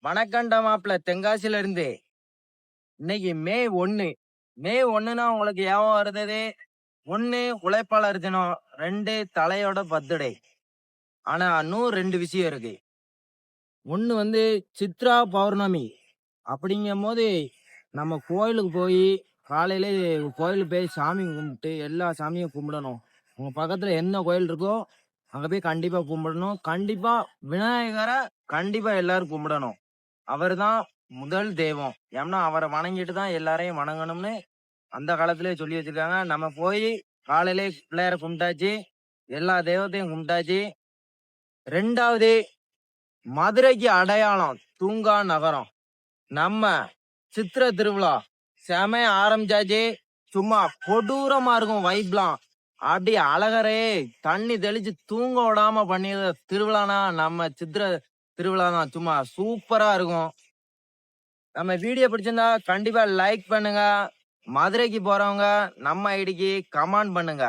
வணக்கம்டா மாப்பிள்ள தென்காசில இருந்து. இன்னைக்கு மே 1னா உங்களுக்கு ஞாபகம் வருது. 1 உழைப்பாளர் தினம், 2 தலையோட பர்த்டே. ஆனா இன்னும் 2 விஷயம் இருக்கு. 1 வந்து சித்ரா பௌர்ணமி. அப்படிங்கும்போது நம்ம கோயிலுக்கு போய் காலையிலே கோயிலுக்கு போய் சாமி கும்பிட்டு எல்லா சாமியும் கும்பிடணும். உங்க பக்கத்துல என்ன கோயில் இருக்கோ அங்க போய் கண்டிப்பா கும்பிடணும். கண்டிப்பா விநாயகரை கண்டிப்பா எல்லாரும் கும்பிடணும். அவர்தான் முதல் தெய்வம். ஏன்னா அவரை வணங்கிட்டு தான் எல்லாரையும் வணங்கணும்னு அந்த காலத்திலேயே சொல்லி வச்சிருக்காங்க. நம்ம போய் காலையிலே பிள்ளையார கும்பிட்டாச்சு, எல்லா தெய்வத்தையும் கும்பிட்டாச்சு. 2வது மதுரைக்கு அடையாளம் தூங்கா நகரம். நம்ம சித்திரை திருவிழா செமையா ஆரம்பிச்சாச்சு. சும்மா கொடூரமா இருக்கும் வைப்லாம். அப்படி அழகரே தண்ணி தெளிச்சு தூங்க விடாம பண்ணிடுற திருவிழானா நம்ம சித்திரை திருவிழா தான். சும்மா சூப்பரா இருக்கும். நம்ம வீடியோ பிடிச்சிருந்தா கண்டிப்பா லைக் பண்ணுங்க. மதுரைக்கு போறவங்க நம்ம ஐடிக்கு கமெண்ட் பண்ணுங்க.